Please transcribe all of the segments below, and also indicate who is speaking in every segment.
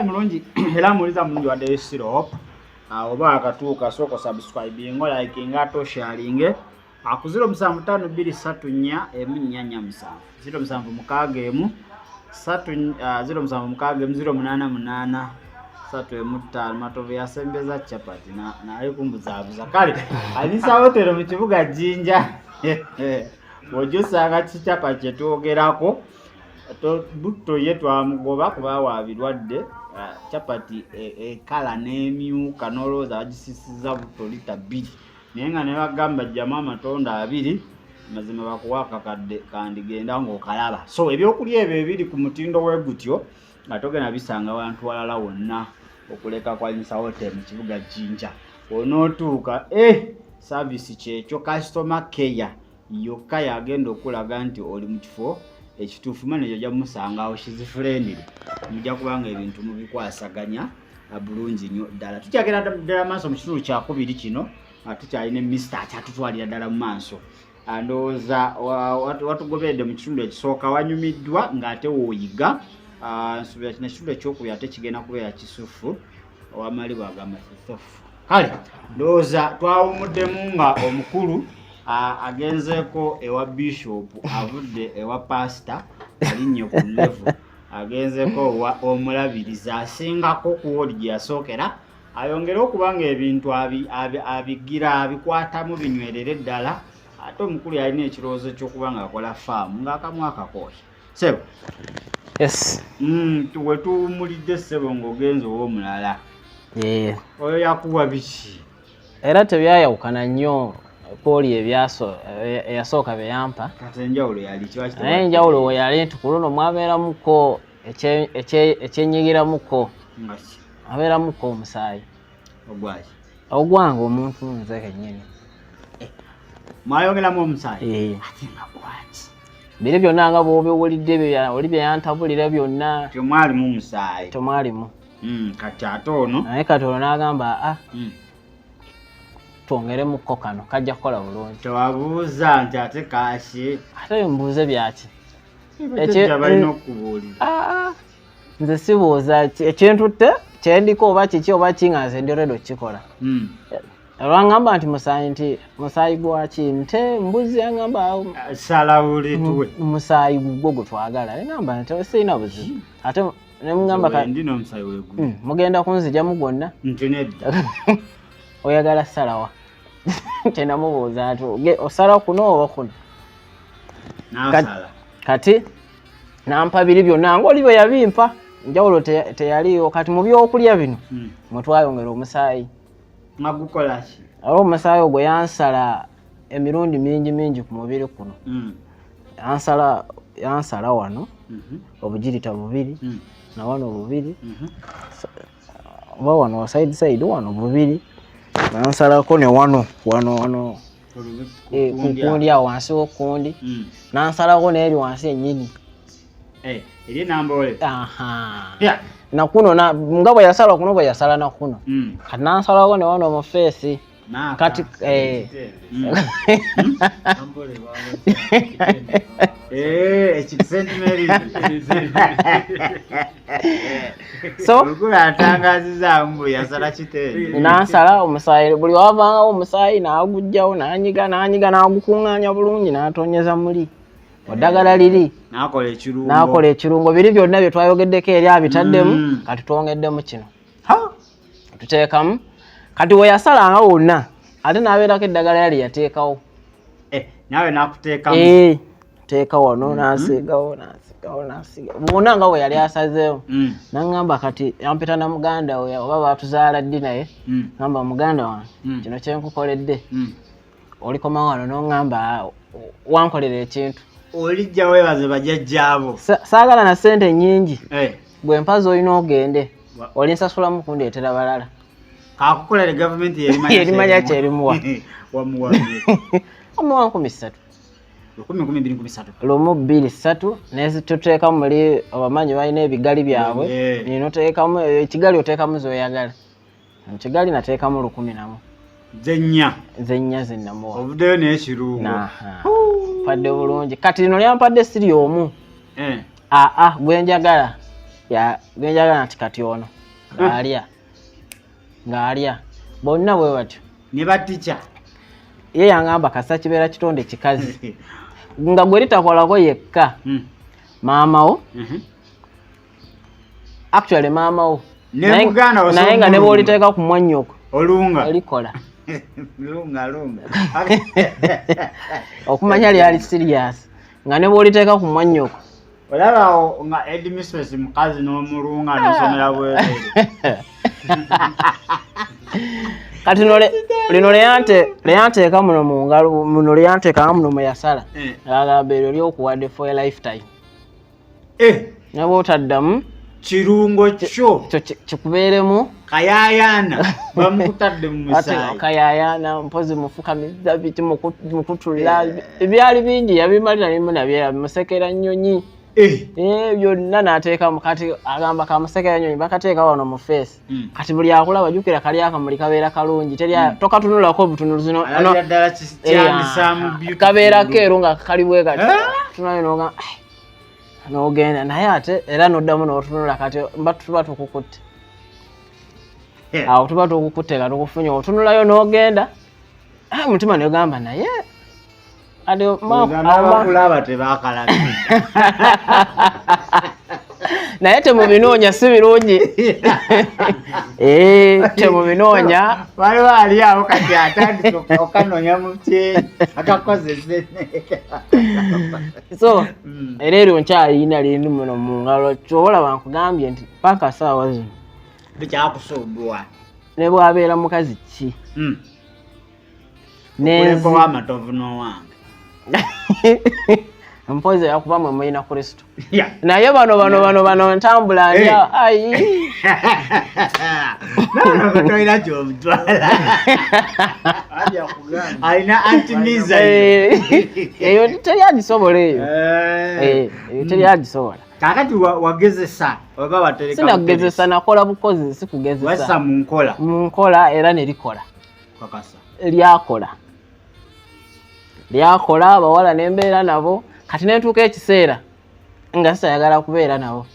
Speaker 1: Mulungi era muliza mulungi wa desiro oba akatuuka soko subscribe ngo like ngato sharing akuziro 7523 074 075 078 3 matovu yasembeza chapati na ayikumbuzabuza kale alisa hotelo mu kibuga Jinja wojusanga kichapa kyetogerako to butto yetu amugoba kuba wabirwadde chapati kala nemyuka noloza agisisiza butto lita 2 nenga ne bagamba jamaa matonda 2 mazima bakuwaka kadde kandi genda ngokalaba so ebyokulya ebyo ebiri ku mutindo wegutyo atogena bisanga abantu walala wonna okuleka kwa Insa Hotel mu kibuga Jinja onotuuka service kyekyo customer care yokka yagenda okulaga nti oli mu kifo ekituufu manager ja musangawo shizifurendire mujja kubanga ebintu mubikwasaganya bulungi nnyo ddala tukyagera ddala maaso mu kitundu kyakubiri kino tukyalina Mr. akyatutwalira ddala mu maaso ndowooza watugobedde mu kitundu ekisooka wanyumiddwa ng'ate wooyiga nsubira kino ekitundu ekyokubiri ate kigenda kubeera kisufu owamali bwagamba kisufu kale ndowooza twawumuddemu nga omukulu agenzeko ewa bishop avudde ewa pastor alinnye ku level agenzeko omulabiriza asingako ku wodi yasookera ayongera okubanga ebintu abigira abikwatamu binywerere ddala ate omukulu yalina ekirowoozo ky'okubanga akola faamu ng'akamu akakoye sebo
Speaker 2: yes
Speaker 1: wetuwumulidde sebo ng'ogenza ow'omulala oyo yakuwa biki
Speaker 2: era tebyayawukana nnyo poli eyasooka beyampa
Speaker 1: kati enjawulo yali kiwaki
Speaker 2: naye enjawulo we yali nti ku luno mwabeeramuko ekyenyigiramuko abeeramuko omusaayi
Speaker 1: ogwaki
Speaker 2: ogwange omuntu nze kennyini
Speaker 1: mwayongeramu omusaayi
Speaker 2: ate nga gwaki biri byonna nga bw'obiwulidde oli byeyantabulira byonna
Speaker 1: temwalimu omusaayi
Speaker 2: temwalimu
Speaker 1: kati ate ono
Speaker 2: naye kati ono n'agamba twongeremukko kano kajja kukola bulungi
Speaker 1: tewabuuza nti ate kaaki
Speaker 2: ate mbuuze byaki
Speaker 1: balina okubuulira
Speaker 2: nze sibuuza ekintutte kyendiko oba kiki oba kinganze ndi redo kikola olwangamba nti musaayi gwaki nte mbuzi yangamba
Speaker 1: salawulitwe
Speaker 2: musaayi gwo gwetwagala negamba nti sirina buzibu ate nemugamba mugenda kunzijamu gwonna
Speaker 1: nti nedda
Speaker 2: oyagala salawa tenamubuuza ati osala kuno oba kuno kati nampa biri byonna ngaoli bwe yabimpa njawulo teyaliyo kati mu byokulya bino mwe twayongera omusaayi
Speaker 1: magukolaki
Speaker 2: olwo omusaayi ogwo yansala emirundi mingi ku mubiri kuno yansala wano obugirita 2 na wano 2 oba wano side wano 2 nansalako ne wano kukundi awo wansi w'okundi nansalako n'eri wansi ennyini
Speaker 1: eri nambole
Speaker 2: nakuno nga bwe yasala kuno bwe yasala nakuno kati nansalako ne wano mu feesi kati
Speaker 1: so atangaziza mbu yasala kitende
Speaker 2: nansala omusaayi buli wavangawo omusaayi n'agujjawo n'anyiga n'agukuŋŋaanya bulungi n'atonyeza muli oddagala liri n'akola ekirungo biri byonna bye twayogeddeko eri abitaddemu kati twongeddemu kino tuteekamu kati we yasalanga wonna ate n'abeerako eddagala yali yateekawo
Speaker 1: nawe nakuteekamu
Speaker 2: teeka wano n'asiigawo bwonna nga we yali asazeewo naŋŋamba kati yampita na muganda we oba baatuzaala ddi naye ŋŋamba muganda wange kino kyenkukoledde olikoma wano n'oŋŋamba wankolera ekintu
Speaker 1: olijja weebaze bajjajjaabo
Speaker 2: saagala na ssente nnyingi gwe mpazi olina ogende olinsasulamu kundeetera balala
Speaker 1: kakukolere gavumenti
Speaker 2: yerimanya kyerimuwa omuwa 13 lumu 2 nezituteeka muli abamanyi balina ebigali byabwe ninoteekamu ekigali oteekamu zoyagala ekigali nateekamu 11 zennya zennamuwa
Speaker 1: obuddeyo n'ekirungo
Speaker 2: padde bulungi kati lino lyampadde siri omu gwenjagala ya genjaga nti kati ono ng'alya bonna bwe batyo
Speaker 1: ne baticha
Speaker 2: ye yangamba kasa kibeera kitonde kikazi nga gwe litakolako yekka maama wo actually maama wo naye nga ne bw'oliteeka ku mwannyoko
Speaker 1: olunga
Speaker 2: olikola
Speaker 1: lunga
Speaker 2: okumanya lyali serious nga ne bw'oliteeka ku mwannyoko
Speaker 1: olaba nga headmistress mukazi n'omulunga n'osomera bwerere
Speaker 2: kati lino lyanteeka muno mu ngalo muno lyanteeka muno mu yasala agamba eryo ly'okuwadde for a lifetime ne bw'otaddamu
Speaker 1: kirungo kyo
Speaker 2: kikubeeremu
Speaker 1: kayayaana bamukutadde mu musaayi
Speaker 2: kayayaana mpozi mufukamiza biti mukutulira ebyali bingi yabimalira nabyo musekera nnyonyi byonna n'ateekamu kati agamba kamusekera nnyonyi bakateeka wano mu feesi kati buli akulaba jjukira kali akamuli kabeera kalungi tokatunulako obutunuzi kabeera keeru nga kali bwe kati tunayo n'ogenda naye ate era n'oddamu n'otunula kati tuba tukukutte awo tuba tukukutte nga tukufunye otunulayo n'ogenda omutima negamba naye
Speaker 1: abakulaba tebakalabye
Speaker 2: naye temubinoonya si birungi temubinoonya
Speaker 1: waliwo ali awo kati atandika okanoonya mu kyeyi akakozese
Speaker 2: so era eryo nkyalina lindi muno mu ngalo kyobola nkugambye nti paka saawa zino
Speaker 1: bikyakusuubwa
Speaker 2: ne bwabeera mukazi ki
Speaker 1: wamatovu n'owange
Speaker 2: mpozi yakuba mwe mulina Kristo naye bano ntambula ndya
Speaker 1: tolina gyomutwala alina antimiza
Speaker 2: eyo teryagisobola eyo teryagisobola
Speaker 1: kakati wagezesa oba watereka
Speaker 2: sinagezesa nakola bukozi sikugezesa
Speaker 1: wasa
Speaker 2: mu nkola era nerikola
Speaker 1: kakasa
Speaker 2: lyakola abawala nembeera nabo kati nentuuka ekiseera nga sisayagala kubeera nabo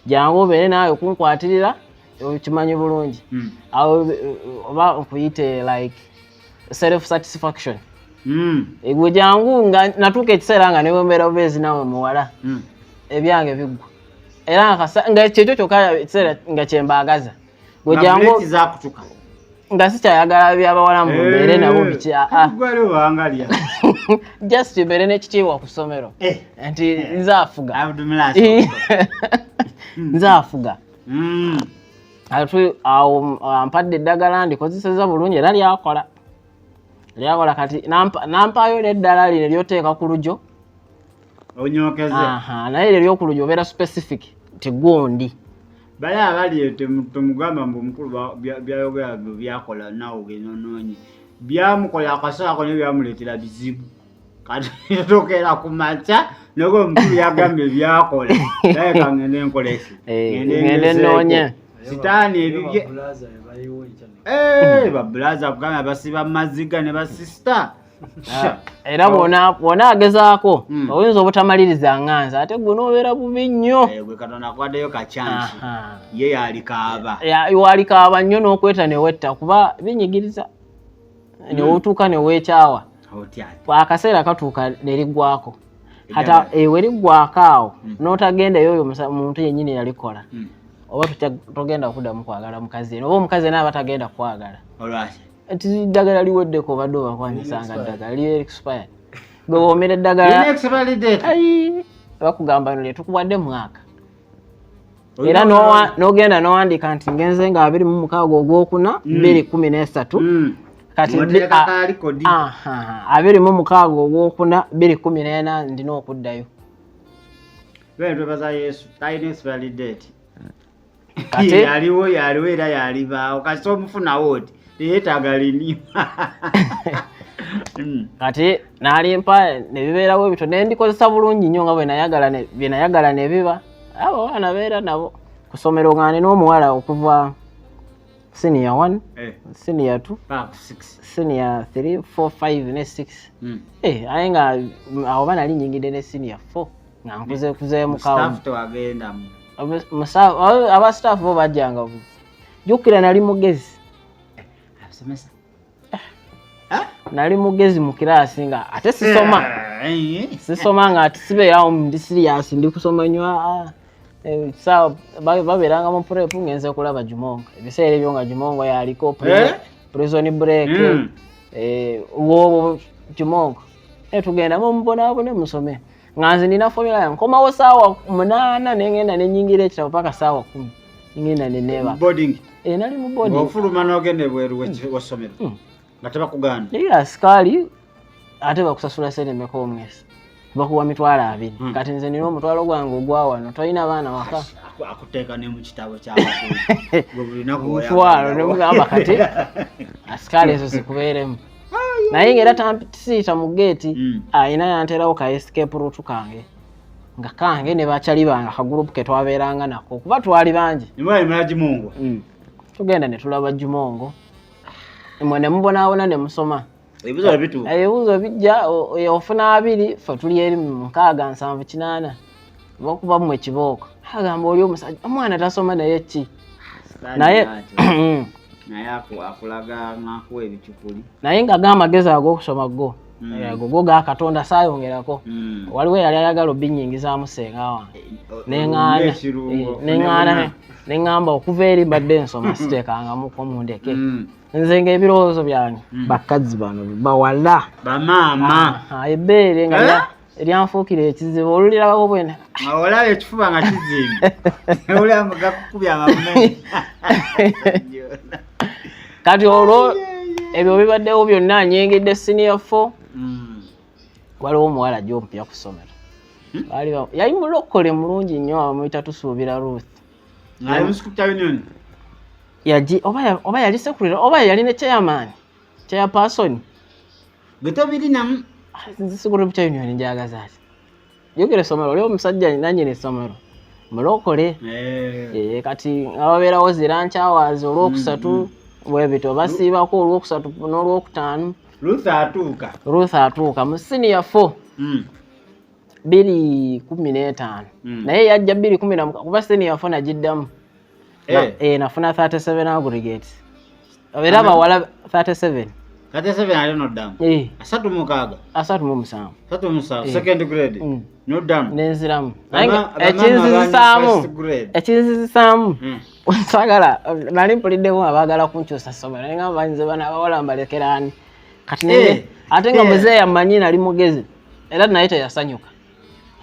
Speaker 2: jangu obeere naawe kunkwatirira okimanyi bulungi oba nkuyite like self satisfaction egwe jangu nga natuuka ekiseera nga newembeera bubeezi nawe muwala ebyange biggwa era nga kyekyo kyokka ekiseera nga kyembaagaza gwe jangu nga sikyayagala byabawala mu mbeere nabo biki just mbeere n'ekitiibwa ku ssomero nti nzaafuga awo ampadde eddagala ndikozeseza bulungi era lyakola kati nampaayo n'eddala lino eryoteeka ku lujo naye eryo ery'okulujo obeera specific tigundi
Speaker 1: bali abali temugamba mbu omukulu byayogera byakola nawe ogenonoonye byamukola akasaako ne byamuleetera bizibu kati tokera ku makya noga omukulu yagambye byakola naye kangende enkoleki
Speaker 2: ngende noonye
Speaker 1: sitaani ebibye babulaza kugambya basiba maziga ne basista
Speaker 2: era bwona agezaako oyinza obutamaliriza nganza ate gwe n'obeera bubi nnyo
Speaker 1: gwe katonda akwaddeyo kacyansi ye yalikaaba
Speaker 2: walikaaba nnyo n'okweta newetta kuba binyigiriza newotuuka neweekyawa akaseera katuuka neriggwako kata we liggwako awo n'otagendayo oyo omuntu yennyini yalikola oba togenda kuddamu kwagala mukazi eno oba omukazi ena aba tagenda kwagala nti ddagala liweddeko obadde obakwanyisanga ddagala li expired gwe woomera eddagala bakugamba no lyetukubwadde mwaka era n'ogenda n'owandiika nti ngenze nga 26 ogwokuna 2013 kati 26 ogwokuna 2014 ndina okuddayo
Speaker 1: twebaza Yesu talina expiry date yaliwo era yalibaawo kati omufunawo oti Yetaga lini
Speaker 2: kati nalimpa nebibeerawo ebito nendikozesa bulungi nnyo nga bwe nayagala nebiba abo abaana beera nabo kusomero nga n'omuwala okuva senior 1 senior 2 senior 3 4 5 ne 6 aye nga awo bana linyingidde ne senior 4 nga nkuzeemu kawo aba staff bo bajjanga bu jukira nali mugezi
Speaker 1: asomesa
Speaker 2: nali mugezi mu kirasi nga ate sisoma nga ati sibeerawo ndi serious ndi kusoma nnyo sawa babeeranga mu prep ngenze kulaba Jumongo ebiseera ebyo nga Jumongo yaliko prison break wo Jumongo tugenda mu mbonaabone musome nga nze nina formula yange nkomawo saawa 8 nengenda nenyingira ekitabo paka saawa 10 ngenda neneba
Speaker 1: boarding
Speaker 2: nali mu boarding
Speaker 1: ofuluma n'ogende bweru wasomero nga tebakugana
Speaker 2: asikali ate bakusasula sente meka omwezi bakuwa mitwalo 2 kati nze nina omutwalo gwange ogwa wano tolina baana waka
Speaker 1: akuteeka ne mu kitabo ky'abakulu
Speaker 2: mutwalo nemugamba kati asikali ezo zikubeeremu naye ngera tampisiita mu geeti ayina yanterawo ka escape route kange nga kange ne bakyali bange akagulupu ke twabeeranga nako kuba twali bangi
Speaker 1: nimwayimala Jumongo
Speaker 2: tugenda ne tulaba Jumongo mwe ne mubonaabona ne musoma
Speaker 1: ebibuzo
Speaker 2: bijja ofuna 2 fe tuli eri 6 7 8 bakuba mu ekibooko agamba oli omusajja omwana tasoma naye ki naye
Speaker 1: akulaga ngakuwa ebicupuli
Speaker 2: naye nga ag'amagezi ag'okusoma go go ga Katonda saayongerako waliwo yali ayagala obinyingizaamu senga wange neŋŋamba okuva eri mbadde ensoma siteekangamuko mundeke nze ng'ebirowoozo byange bakazzi bano bawala
Speaker 1: bamaama
Speaker 2: ebbeere nga eryanfuukira ekizibu olulirako bwena
Speaker 1: olaba ekifuba nga kizimbe olaba gakukubya amamumenyi
Speaker 2: kati olwo ebyo bibaddewo byonna nyengedde senior 4 waliwo omuwala gy'omupya ku ssomero yali mulokole mulungi nnyo bamuyita tusuubira Ruth
Speaker 1: ng'ali mu Sculpture Union
Speaker 2: oba yali secretary oba yali ne chairperson
Speaker 1: getobirinamu
Speaker 2: Sculpture Union njagaza ati yogere essomero oli omusajja nannyini essomero mulokole kati ababeerawo zirunch hours olwokusatu bwebito basiibako olwokusatu n'olwokutaano Ruth atuuka mu senior 4 2:15 naye yajja 2:10 kuba senior 4 nagiddamu nafuna 37 aggregate era abawala 37
Speaker 1: ali noddamu 37 second grade noddamu
Speaker 2: nenziramu ekinzizisaamu sagala nali mpuliddemu abaagala kunkyusa ssomero naye ngamba nze bano abawala mbalekeraani kati naye ate nga muzeeyi amanyi nali mugezi era naye teyasanyuka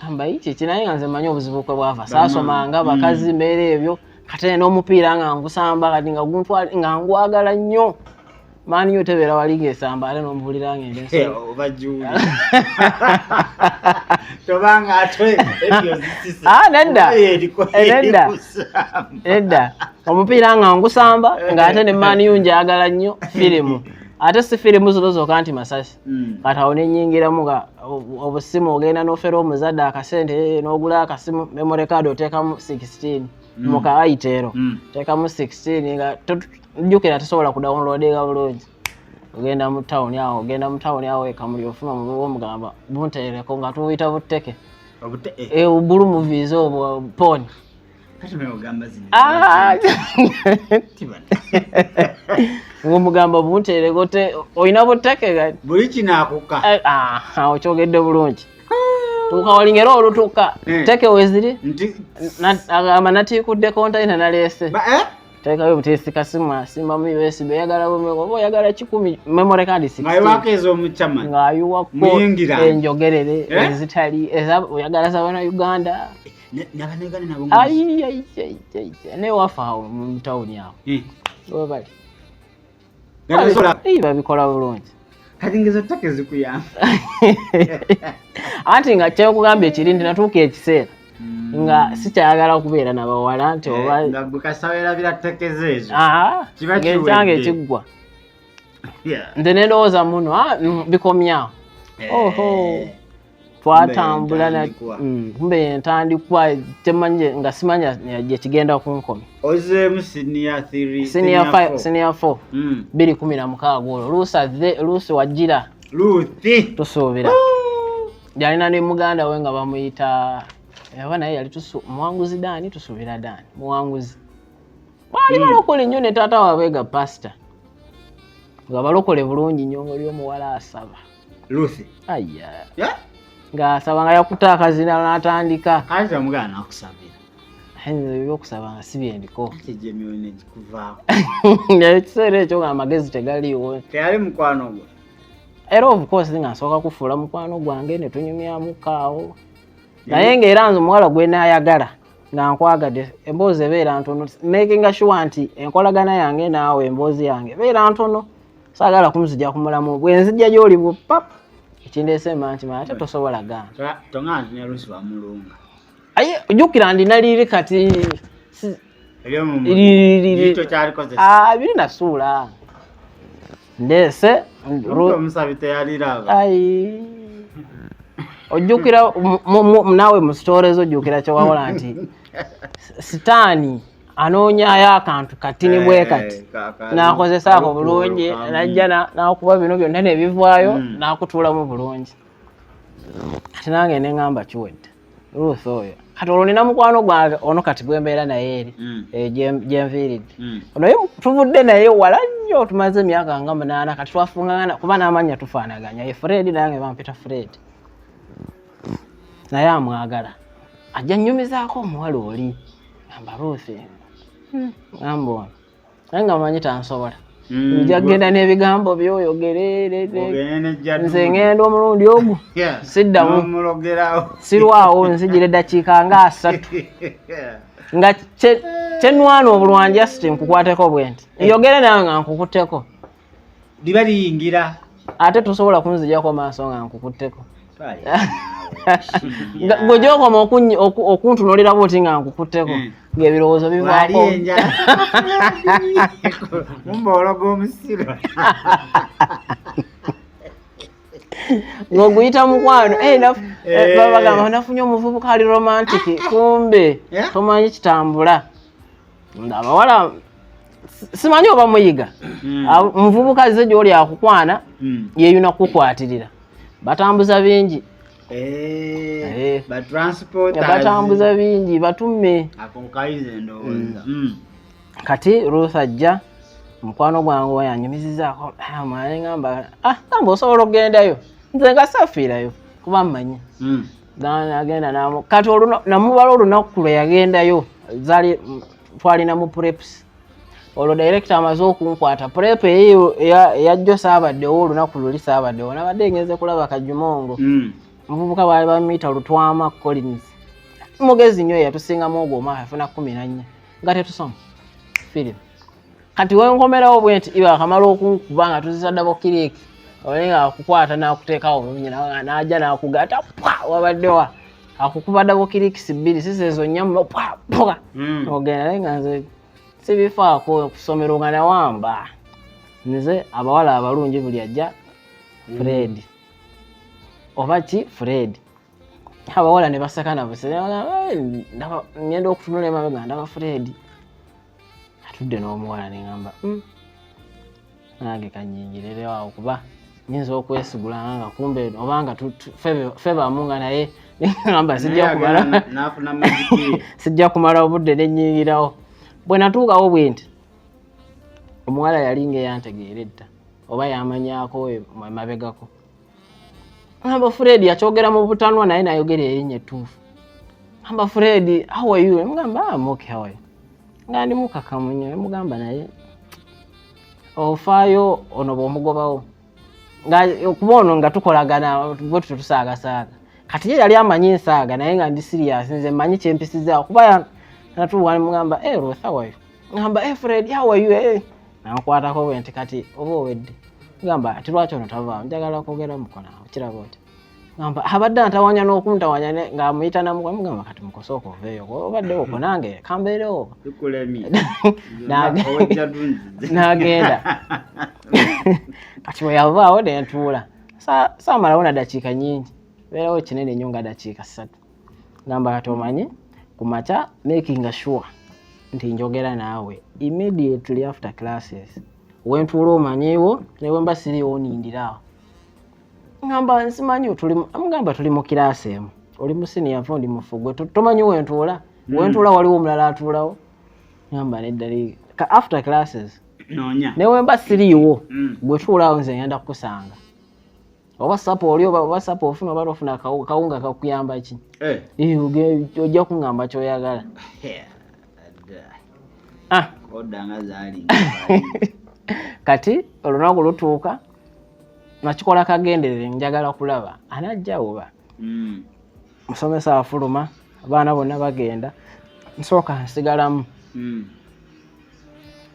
Speaker 2: gamba iki naye nga nze manyi obuzibu kwe bwava saasomanga bakazi mbeera ebyo kati n'omupiira nga ngusamba kati nga ngwagala nnyo maani yo tebeera wali ng'esamba ate n'omubulira ng'endeso
Speaker 1: tobanga ate ebyo zisise
Speaker 2: nedda omupiira nga ngusamba ng'ate ne maani yo njagala nnyo firimu ate si firimu zino zokka nti masasi kati awo nennyingiramu nga obusimu ogenda n'ofera omuzadde akasente n'ogula akasimu memory card oteekamu 16 muka ayiteero teekamu 16 nga jjukira tosobola kudownloadinga bulungi ogenda mu tawuni awo ekamuli ofuna omuvubi omugamba bunteereko nga tuwuyita butteke bulu movies obwo poni ng'omugamba bunteereko olina butteke
Speaker 1: buli kinaakuka
Speaker 2: okyogedde bulungi tuuka walingera olutuuka teke weziri agamba natiikudde kontaina naleese teekayo buteesi kasimu asimbamu USB oyagala oba oyagala 10 memory card 6
Speaker 1: ng'ayiwako ez'omukyama
Speaker 2: ng'ayiwako enjogerere ezitali oyagala zabana Uganda
Speaker 1: nabanegane nabo
Speaker 2: ne wafa awo mu tawuni awo webali babikola bulungi
Speaker 1: kati ngezo ttake zikuyamba
Speaker 2: anti nga kyekugambye ekiri nti natuuka ekiseera nga sikyayagala okubeera nabawala nti oba
Speaker 1: nga gwe kasawera biratekeze ezo
Speaker 2: ng'ekyange ekiggwa nze nedowooza muno bikomyawo twatambula kumbe entandikwa temanyi nga simanya gyekigenda kunkomi
Speaker 1: ozeemu senior
Speaker 2: 4 2:16 olwo luusi wajjira
Speaker 1: Ruthi
Speaker 2: tusuubira yalina ne muganda we nga bamuyita yaba naye yali muwanguzi Dani tusuubira Dani muwanguzi bali balokole nnyo ne taata waabega pastor nga balokole bulungi nnyo olyomuwala asaba
Speaker 1: Lucy
Speaker 2: aya ng'asaba nga yakuta akazina n'atandika
Speaker 1: kati omugana nakusabira
Speaker 2: ebyokusaba nga si byendiko
Speaker 1: kijemyone gikuvaako
Speaker 2: ekiseera ekyo nga amagezi tegaliiwo
Speaker 1: teyali mukwano gwe
Speaker 2: era of course nga nsooka kufuula mukwano gwange ne tunyumyamukaawo naye ng'era nze omuwala gwe naayagala nga nkwagadde emboozi ebeera ntono making sure nti enkolagana yange naawe emboozi yange ebeera ntono saagala kumuzijja ku mulamu bwe nzijja gy'oli pap ekindeese mantima ate tosobola gana
Speaker 1: tonga nti ne Lucy wamulunga
Speaker 2: aye ojjukira ndina liiri kati biri nasuula ndeese
Speaker 1: omusabi teyaliraba
Speaker 2: ojjukira naawe mu sitoorezo ojjukira kyewawola nti sitaani anoonyayo akantu katini bwe kati n'akozesaako bulungi najja n'akuba bino byonna nebivaayo n'akutuulamu bulungi kati nange ne ŋŋamba kiwedde Ruth oyo kati olwo nina mukwano gwange ono kati bwembeera naye eri gyenviiridde ono ye tuvudde naye wala nnyo tumaze emyaka nga 8 kati twafungagana kuba n'amannya tufaanaganya ye Fred nange bampita Fred naye amwagala ajja nnyumizaako omuwala oli amba Ruth ngamba ono naye nga manyi tansobola nja kgenda n'ebigambo byoyogerere nze ngenda omulundi ogwo siddamu sirwawo nzijira eddakiika nga 3 nga kyenwana obulwanja siti nkukwateko bwe nti yogere nawe nga nkukutteko
Speaker 1: liba liyingira
Speaker 2: ate tosobola kunzijjako maaso nga nkukutteko gwe gyokoma okuntunulira bwoti nga nkukutteko ng'ebirowoozo bivaako
Speaker 1: mumbologa omusiro
Speaker 2: ng'oguyita mukwano bagamba nafunye omuvubuka ali romantiki kumbe tomanyi kitambula abawala simanyi oba muyiga omuvubuka ze gy'oli akukwana yeeyuna kukukwatirira batambuza bingi batambuza bingi batume kati Ruth ajja mukwano gwange wayanyumizizaako manye ngamba gamba osobola okugendayo nze nga safiirayo kuba mmanyi agenda kati namubala olunaku lwe yagendayo twalina mu preps olwo director amaze okunkwata prep eyajjo saabaddewo olunaku luli saabaddewo nabadde ngeze kulaba Kajumongo muvubuka baali bamuyita Lutwama Collins mugezi nnyo yatusingamu ogwo omwaka afuna 14 nga tetusoma film kati wenkomerawo bwe nti iba akamala okunkuba nga tuzisa dabo kiriki olenga akukwata n'akuteekawo bulungi n'ajja n'akugata wabaddewa akukuba dabo kiriki 2 sisezo nyamu poka ogenda naye nga nze sibifaako okusomero nga nawamba nze abawala abalungi buli ajja Fred oba ki Fred abawala ne basakana ngenda okutunula emabega ndaba Fred atudde n'omuwala ne ngamba nange kanyingirerewawo kuba nyinza okwesigula nga kumbe obanga ffe bamu nga naye ngamba sijja kumala obudde nenyingirawo bwe natuukawo bwe nti omuwala yali ng'eyantegeera edda oba yamanyaako emabegako ngamba Fred yakyogera mu butanwa naye nayogera erinnya ettuufu ngamba Fred how are you mugamba I'm okay how are you nga ndi mukakamu nnyo mugamba naye ofaayo ono bw'omugobawo kuba ono nga tukolagana bwe tutusaagasaaga kati ye yali amanyi nsaaga naye nga ndi serious nze mmanyi kyempisizaawo kuba natuuka mugamba Ruth how are you ngamba Fred how are you nankwatako bwe nti kati oba owedde ngamba ati lwaki ono tavaawo njagala kwogera mukonawo kiraba oti ngamba abadde antawanya n'okuntawanya ng'amuyita namukwa mugamba kati mukosooka oveeyo obadde okwo nange kambeerewo n'agenda kati bwe yavaawo ne ntuula saamalawo na dakiika nyingi beerawo kinene nnyo nga dakiika 3 ngamba kati omanyi ku makya making sure nti njogera naawe immediately after classes wentuula omanyiiwo ne bwe mba siriiwo nindirawo ngamba nsimanyi amugamba tuli mu kiraasi emu oli musini yafa ndi mufugwe tomanyi wentuula wentuula waliwo omulala atuulawo ngamba neddali after classes
Speaker 1: nonya
Speaker 2: newe mba siriiwo gwe tuulaawo nze ngenda kukusanga oba sapo oli oba sapo ofuna oba ofuna kawunga kakuyamba ki ojja kuŋŋamba ky'oyagala
Speaker 1: oddanga zaali
Speaker 2: kati olunaku lutuuka nakikola kagenderere njagala kulaba anajja oba musomesa afuluma abaana bonna bagenda nsooka nsigalamu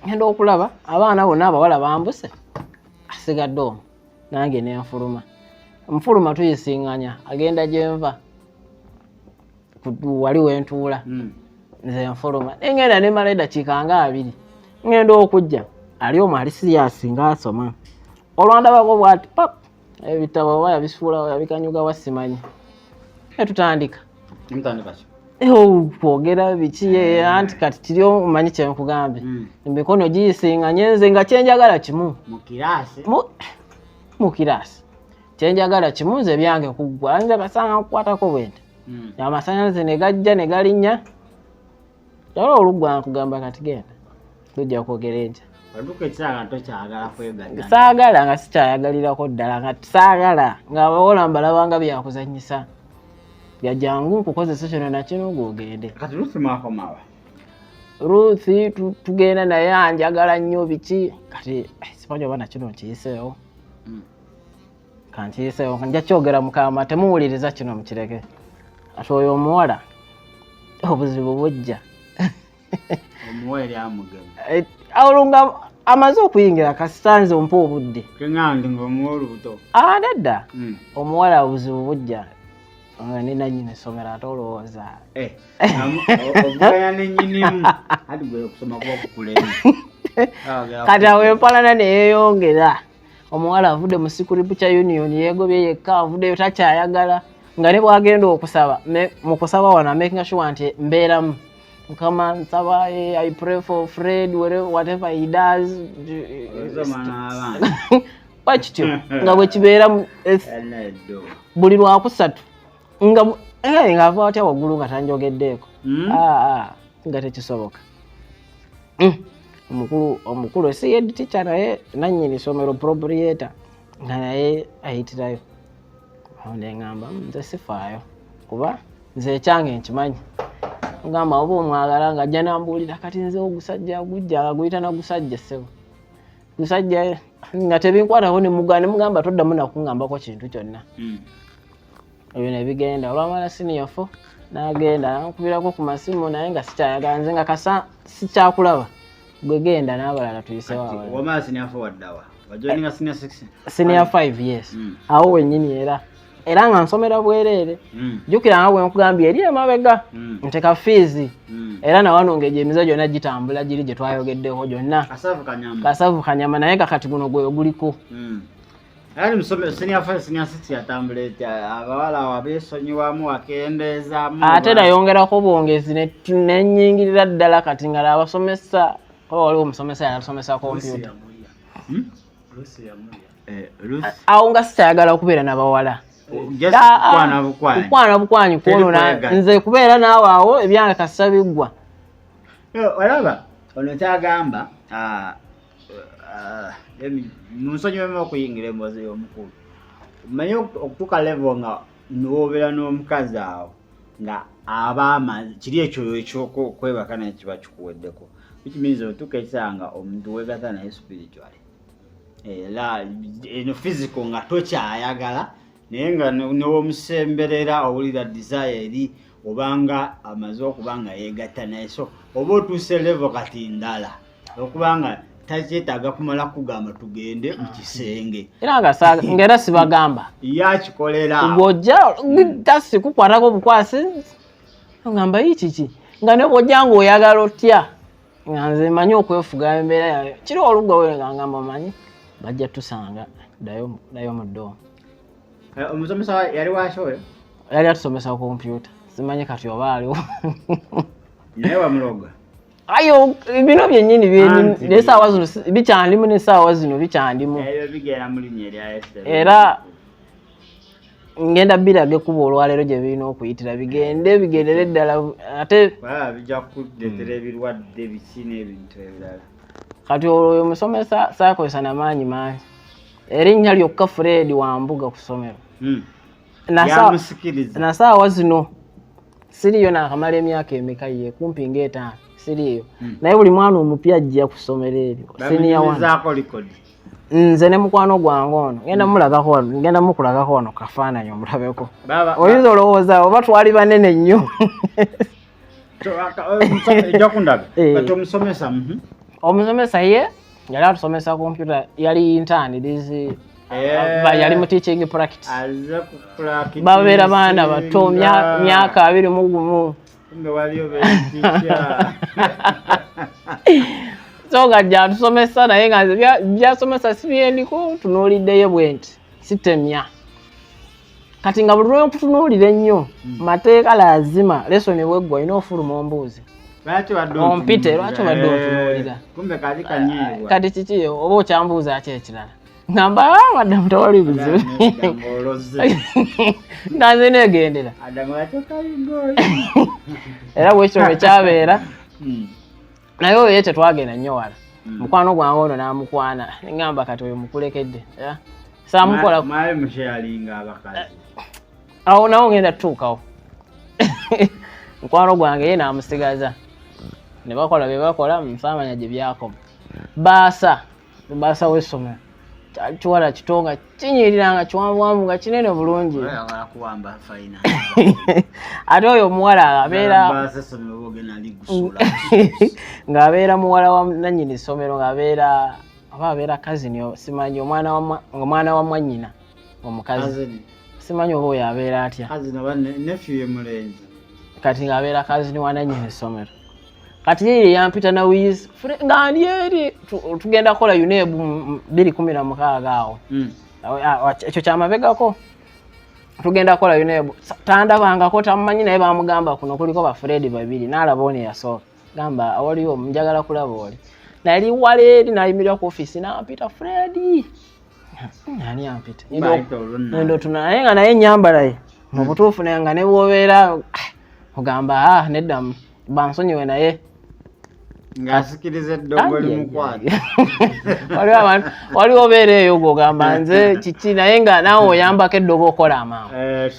Speaker 2: ngenda okulaba abaana bonna abawala bambuse asigadde omwo nange nenfuluma nfuluma tuyisiŋŋanya agenda gyenva wali wentuula nze nfuluma nengenda nemala eddakiika nga 2 ngenda okujja ali omwo ali siriyasi ng'asoma olwandabako bw'ati pap ebitabo oba yabisuulawo yabikanyuga wasimanyi netutandika kwogera biki anti kati kiri omanyi kyenkugambye emikono giyisiŋŋanye nze nga kyenjagala kimu mu kiraasi kyenjagala kimu nze byange kuggwa nze kasanga nkukwatako bwente amasanyalaze ne gajja ne galinnya yala oluggwa nkugamba kati genda tujja kwogera enkya saagala nga sikyayagalirako ddala nga saagala nga abawola mbalabanga byakuzanyisa byajangu nkukozesa kino nakino gwogende Ruthi tugenda naye anjagala nnyo biki kati simanyi oba nakino nkiyiseewo kankiyiseewo nja kyogera mukama temuwuliriza kino mukireke ati oyo omuwala obuzibu bujja olunga amaze okuyingira kasitanze ompa obudde nedda omuwala obuzibu bujja nga nenanyini esomero ate olowooza kati awo empalana neyeyongera omuwala avudde mu Security Union yegobye yekka avuddeyo takyayagala nga ne bwagenda okusaba mu kusaba wano making sure nti mbeeramu Mukama nsaba I pray for Fred whatever he does wakityo nga bwe kibeera buli lwakusatu nga ava atya waggulu nga tanjogeddeeko nga tekisoboka omukulu si head teacher naye nannyini somero proprietor nga naye ayitirayo awo neŋŋamba nze sifaayo kuba nze ekyange nkimanyi ngamba oba omwagala nga ajja nambuulira kati nze ogusajja gujja aguyita nagusajja ssebo gusajja nga tebinkwatako nemugamba toddamu nakuŋŋambako kintu kyonna ebyo nebigenda olwamala senior 4 n'agenda nankubirako ku masimu naye nga sikyayagala nze nga kasa sikyakulaba gwe genda n'abalala tuyisewo senior 5 yes awo wennyini era nga nsomera bwereere jjukira nga bwe nkugambye eri emabega nteka fiizi era nawanongeja emize gyonna gitambula giri gye twayogeddeho gyonna kasavu kanyama naye kakati guno gwe guliko ate nayongerako bwongezi nenyingirira ddala kati nga abasomesa oba waliwo omusomesa yasomesa kompyuta awo nga sikyayagala okubeera n'abawala kukwana bukwanyi kwonona nze kubeera naawe awo ebyange kasita biggwa
Speaker 1: olaba ono kyagamba munsonyiwemu okuyingira emboozi y'omukulu manye okutuuka level nga nowobeera n'omukazi awo nga abaama kiri ekyo ekyokwebaka naye kiba kikuweddeko ekimiriza otuuka ekisanga omuntu weegata naye spiritually era eno physical nga tokyayagala naye nga newomusemberera owulira desire eri obanga amaze okuba nga yeegatta naye so oba otuuse level kati ndala okubanga takyetaaga kumala kugamba tugende mu kisenge
Speaker 2: era ngaera sibagamba
Speaker 1: yakikolera
Speaker 2: ng'ojja tasi kukwatako bukwasi ngamba yikiki nga ne bw'ojja ng'oyagala otya nga nze manyi okwefuga embeera yayo kiri olugga we nga ngamba manyi bajja tusanga dayo mu ddoomu
Speaker 1: omusomesa yali washoyo
Speaker 2: yali atusomesa kompyuta simanyi kati oba aliwo
Speaker 1: naye wamuloga
Speaker 2: ayo bino byennyini nesaawa zino bikyandimu nesaawa zino bikyandimu
Speaker 1: bigera mu linnya erya
Speaker 2: era ngenda birage kuba olwaleero gye birina okuyitira bigendere ddala ate
Speaker 1: bijja kuleetera ebirwadde biki n'ebintu ebirala.
Speaker 2: Kati olwo omusomesa saakozesa n'amaanyi mangi. Erinnya lyokka Fred Wambuga ku ssomero. Na saawa zino siriyo naakamala emyaka emeka ye kumpi ng'etaano siriyo. Naye buli mwana omupya ajja ku ssomero eryo. Nze ne mukwano gwange ono ngenda mukulagako wano kafaananyi omulabeko. Oyinza olowooza oba twali banene nnyo. Omusomesa ye yali atusomesa kompyuta, yali intern yali mu teaching practice. Babeera baana bato myaka 21. So gajja atusomesa naye nga byasomesa sibyendiko tunuuliddeyo bwenti sitemya. Kati nga buli lwe nkutunuulira ennyo mateeka lazima lesoni bweggwa olina ofuluma ombuuzi. Ompite lwaki obadde ontunuulira? Kati kiki oba okyambuuza ki ekirala? Ngamba maddamu tewali buzibu. Nga nze neegendera. Era bwekyo bwe kyabeera. Naye oyo tetwagenda nnyo wala. Mukwano gwange ono n'amukwana. Ngamba kati oyo mukulekedde. Saamukola.
Speaker 1: Maye musharinga abakazi.
Speaker 2: Awo nawo ngenda tutuukawo. Mukwano gwange ye n'amusigaza. Ne bakola bye bakola mufaamanya gye byakoma. Baasa w'essomero. Kiwala kitonga kinyiriranga kiwanvuwanvu nga kinene bulungi. Ate oyo omuwala ng'abeera muwala wa nannyini ssomero ng'abeera kazini simanyi omwana wa mwannyina omukazi. Simanyi oba oyo abeera atya. Kati ng'abeera kazini wa nannyini ssomero. Kati ye yampita na wizi nga ndi eri tugenda kola UNEB 2016 awo. Ekyo kyamabegako tugenda kola UNEB tandabangako tamumanyi naye bamugamba kuno kuliko ba Fred babiri n'alaba ono eyasooka gamba awaliwo njagala kulaba oli nali wala eri nayimirira ku office nampita Fred ani yampita ndo tunaye nga naye nyambala ye mu butuufu naye nga ne bwobeera ogamba nedda bansonyiwe naye
Speaker 1: ngasikiriza Eddogo limukwata.
Speaker 2: Waliwo obeera eyo gw'ogamba nze kiki naye nga naawe oyambako Eddogo okola amangu.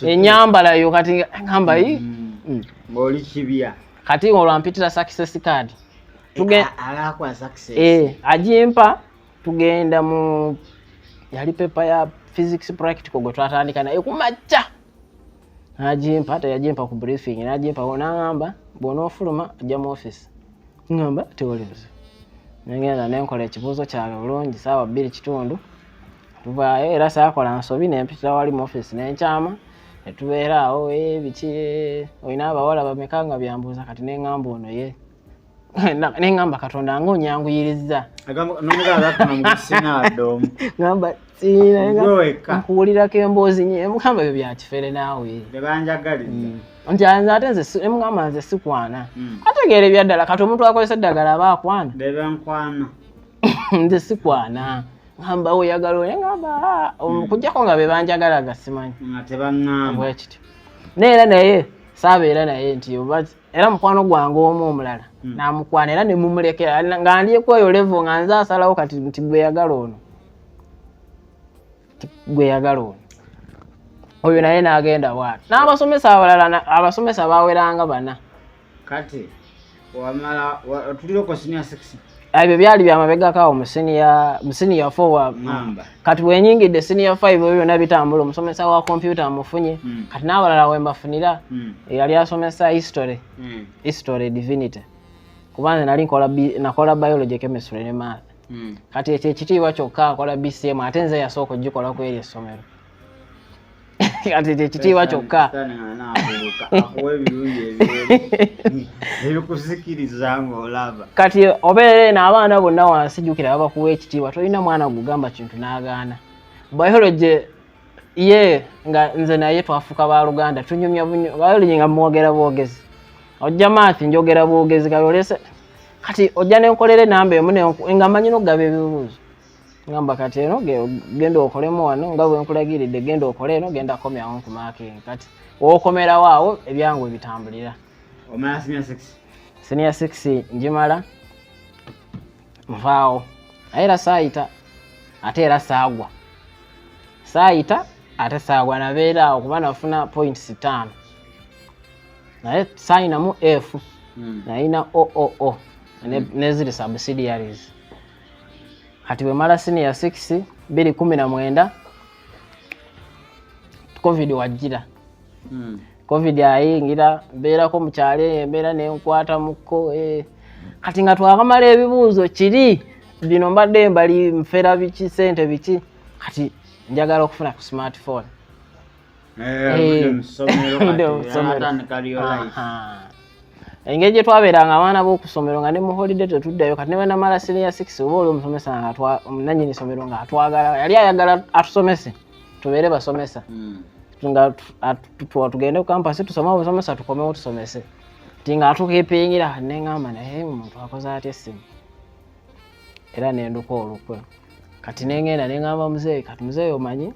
Speaker 2: Ennyambala yo kati ngamba
Speaker 1: ng'oli kibya.
Speaker 2: Kati olwampitira success card.
Speaker 1: Alakwa success.
Speaker 2: Agimpa tugenda mu yali pepa ya physics practical gwe twatandika naye kumakya. Agimpa teyagimpa ku briefing n'agimpa onangamba bw'onoofuluma ajja mu office. Ngamba tewali buzibu. Ngenda nenkola ekibuuzo kyange bulungi ssaawa 2:00 tuvaayo era saakola nsobi nempitira wali mu office n'enkyama ne tubeera awo biki olina abawala bameka nga byambuuza kati neŋŋamba ono ye neŋŋamba Katonda ng'onyanguyiriza. Ngamba nkuwulirako emboozi nye mugamba ebyo byakifere naawe. Nti ate nze mugamba nze sikwana. Ategeera ebyaddala kati omuntu akozesa eddagala aba akwana. Nze sikwana. Ngamba oyagala oyo ngamba kujjako nga be banjagala gasimanyi. Bwekityo. Neera naye saabeera naye nti era mukwano gwange omu omulala n'amukwana era ne mumulekera nga ndiyeko eyo level nga nze asalawo kati nti gwe yagala ono. Oyo naye n'agenda bw'ati. N'abasomesa abalala abasomesa baaweranga 4.
Speaker 1: Kati wamala tuliroko senior 6.
Speaker 2: Ebyo byali byamabegako mu senior 4 kati bwenyingidde senior 5 ebyo byonna bitambula omusomesa wa computer amufunye kati n'abalala we mbafunira yali asomesa history divinity kubanze nali nakola biology chemistry ne math kati ekyo ekitiibwa kyokka akola BCM ate nze yasooka ogikola ku eri essomero kati ekyo ekitiibwa kyokka
Speaker 1: ebikusikiriza ng'olaba
Speaker 2: kati obeere n'abaana bonna wansi jjukira babakuwa ekitiibwa tolina mwana gugamba kintu n'agaana. Biology ye nga nze naye twafuuka baluganda tunyumya biology nga mwogera bwogezi ojja maathi njogera bwogezi kalolese kati ojja nenkolere namba emu nga manyi n'okugaba ebibuuzo ngamba kati eno genda okolemu wano nga bwe nkulagiridde genda okole eno genda komyawo ku marking kati okomera waawo ebyangu bitambulira
Speaker 1: omala
Speaker 2: senior 6 njimala nvaawo era saayita ate era saagwa saayita ate saagwa nabeera awo kuba nafuna points 5 naye saayinamu F nayina OOO neziri subsidiaries kati bwe mala senior 6 2019 covid wajjira covid ayingira mbeerako mukyale embeera nenkwata mukko kati nga twakamala ebibuuzo kiri bino mbadde mbali mfera biki sente biki kati njagala okufuna ku smartphone engeri gye twabeeranga abaana b'okusomero nga ne mu holiday tetuddayo kati ne bwe namala senior 6 oba oli omusomesa nga nannyini somero nga atwagala yali ayagala atusomese tubeere basomesa nga tugende ku kampasi tusome obusomesa tukomewo tusomese ti nga atukeepingira neŋŋamba naye omuntu akoze atya essimu era nenduka olukwe kati neŋŋenda neŋŋamba muzeeyi kati muzeeyi omanyi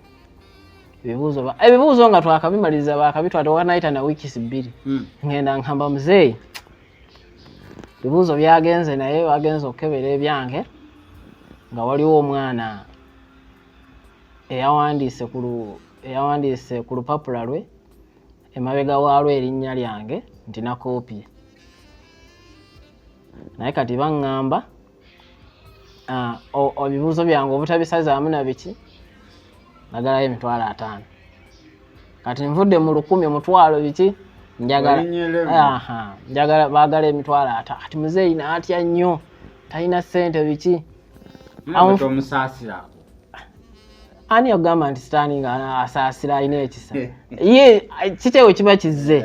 Speaker 2: ebibuuzo nga twakabimaliriza bakabitwala wanayita na wiikisi 2 ngenda ngamba muzeeyi ebibuuzo byagenze naye wagenze okukebera ebyange nga waliwo omwana eyawandiise ku lupapula lwe emabega waalwo erinnya lyange nti nakoopi naye kati baŋŋamba ebibuuzo byange obutabisazaamu na biki nagalayo 5,000 kati nvudde mu 1000 mutwalo biki njagala baagala 5,000 kati muzeeyi naatya nnyo talina ssente biki ani ogamba nti sitaani nga asaasira alina ekisa ye kiteewo kiba kizze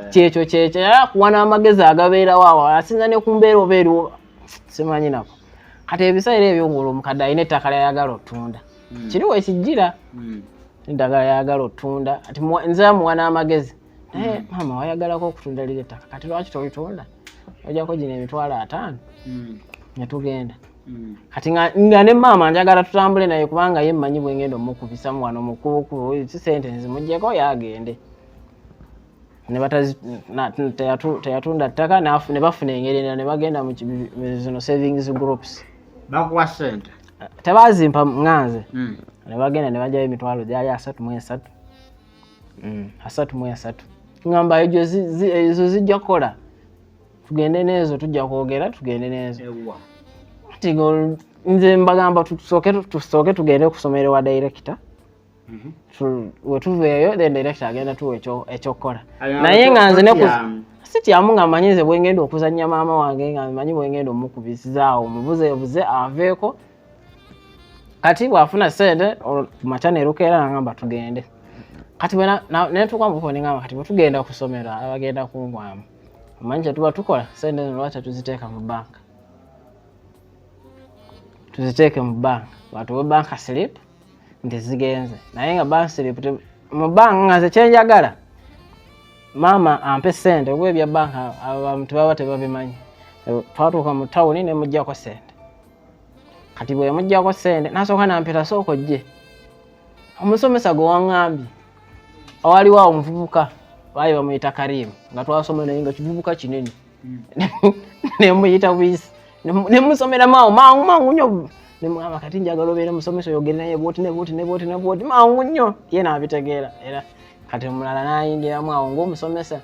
Speaker 2: kyekyo kuwa n'amagezi agabeerawo awo asinza ne ku mbeera oba eriwo simanyi nako kati ebiseera ebyo ng'olwo omukadde alina ettaka lyayagala otunda kiriwo ekijjira eddagala lyayagala otunda ati nze amuwa n'amagezi naye maama wayagalako okutunda liri ettaka kati lwaki tolitunda ojjako gino 5,000 ne tugenda kati nga ne maama njagala tutambule naye kubanga ye mmanyi bwe ngenda omukubisamu wano mukubukubu sente nzimuggyeko yagende teyatunda ttaka ne bafuna engeri endala ne bagenda mu zino savings groups
Speaker 1: bakuwa sente
Speaker 2: tebazimpa nganze ne bagenda ne bajjayo emitwalo gyali 33 33 ngamba ezo zijja kukola tugende nezo tujja kwogera tugende nezo nze mbagamba tusooke tugende kusomero wa director wetuveeyo then director agenda tuwa ekyokukola naye nga nze sityamu nga mmanyize bwengenda okuzannya maama wange nga mmanyi bwengenda omukubisizaawo mubuzeebuze aveeko kati bwafuna sente kumakya nerukeera nagamba tugende kati netuuka muko nengamba kati bwetugenda kusomero abagenda kungwamu omanyi kyetuba tukola sente zino lwaki tuziteeka mu banka tuziteeke mu banka watuwe banka slip nti zigenze naye nga banka slip mu banka nga nze kyenjagala maama ampe sente obwe ebya banka abantu baba tebabimanyi twatuuka mu tawuni ne muggyako sente kati bwe muggyako sente nasooka nampita sooka ojje omusomesa gwe waŋŋambye awaliwo awo omuvubuka baali bamuyita Karimu nga twasoma naye nga kivubuka kinene ne muyita buyisi ne musomera mangu nnyo ne mugamba kati njagala obeere musomesa oyogere naye bwoti mangu nnyo ye n'abitegeera era kati omulala n'ayingiramu awo ng'omusomesa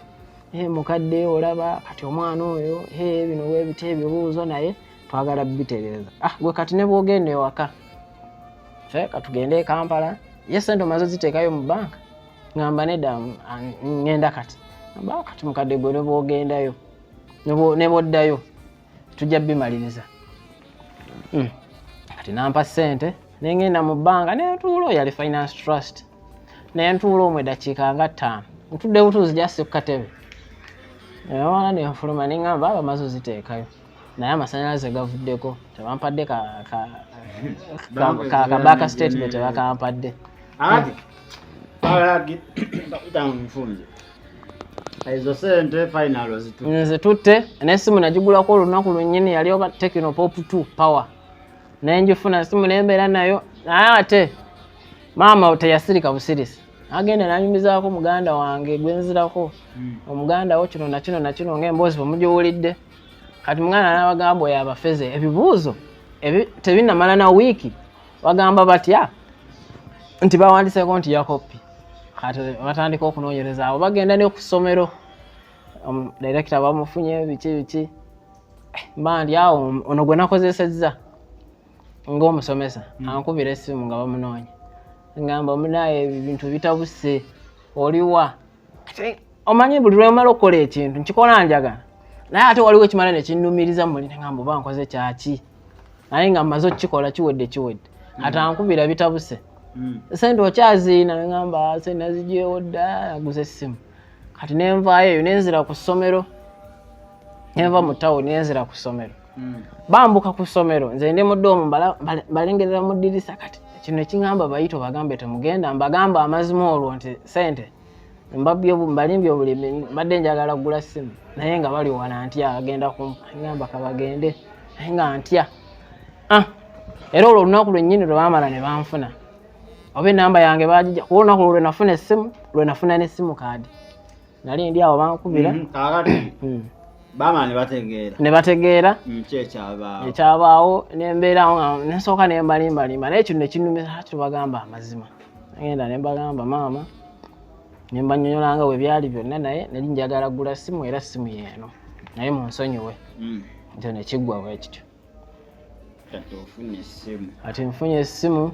Speaker 2: mukadde olaba kati omwana oyo bino weebita ebibuuzo naye twagala bitereeza gwe kati ne bwogenda ewaka katugende e Kampala ye sente omaze ziteekayo mu banka ngamba nedda ngenda kati ngamba kati mukadde gwe ne bwogendayo ne bwoddayo tujja bimaliriza kati nampa sente nengenda mu banka nentuula oyo yali finance trust nentuula omwe eddakiika nga 5 ntudde butuuzi jasi ku katebe ewala nenfuluma neŋŋamba bamaze oziteekayo naye amasanyalaze gavuddeko tebampadde kabaka statement bakampadde
Speaker 1: ezo sente final
Speaker 2: nze tutte n'essimu nagigulako olunaku lwennyini yali oba Tecno Pop 2 power nenjifuna simu nembeera nayo naye ate maama teyasirika busirisi agenda nanyumizaako muganda wange gwenzirako omuganda wo kino nakino ng'emboozi bwemugiwulidde kati muganda n'abagamba oyo abafeze ebibuuzo tebinnamala na wiiki bagamba batya nti bawandiseeko nti yakopi kati batandika okunoonyereza abo bagenda ne ku ssomero director bamufunye biki mba ndi awo ono gwe nakozesezza ng'omusomesa ankubira essimu nga bamunoonya ngamba munaye ebintu bitabuse oliwa omanyi buli lwemala okukola ekintu nkikola njagala naye ate waliwo ekimala nekinnumiriza muli ngamba oba nkoze kyaki naye nga mmaze okukikola kiwedde ate ankubira bitabuse sente okyaziina ngamba sente nazigyewo dda naguze essimu kati nenvaayo eyo nenzira ku ssomero nenva mu tawuni nenzira ku ssomero bambuka ku ssomero nze ndi mudoomu balengerera mu ddirisa kati kino ekingamba bayito bagambe temugenda mbagamba amazima olwo nti sente mbalimbye obulimi mbadde njagala kugula ssimu naye nga bali wana ntya agenda kumpa ngamba kabagende naye nga ntya era olwo olunaku lwennyini lwe baamala ne banfuna oba enamba yange bagijja kuba olunaku lwe nafuna essimu lwe nafuna n'essimu kaadi nali ndi awo bankubira
Speaker 1: bamala ne
Speaker 2: bategeera ekyabaawo nembeerawo nensooka nembalimbalimba naye kino nekinnumiza tubagamba amazima agenda nembagamba maama nembanyonyolanga bwe byali byonna naye nali njagala gula ssimu era ssimu yeeno naye munsonyiwe nti nekiggwa bwe kityo ati nfunye essimu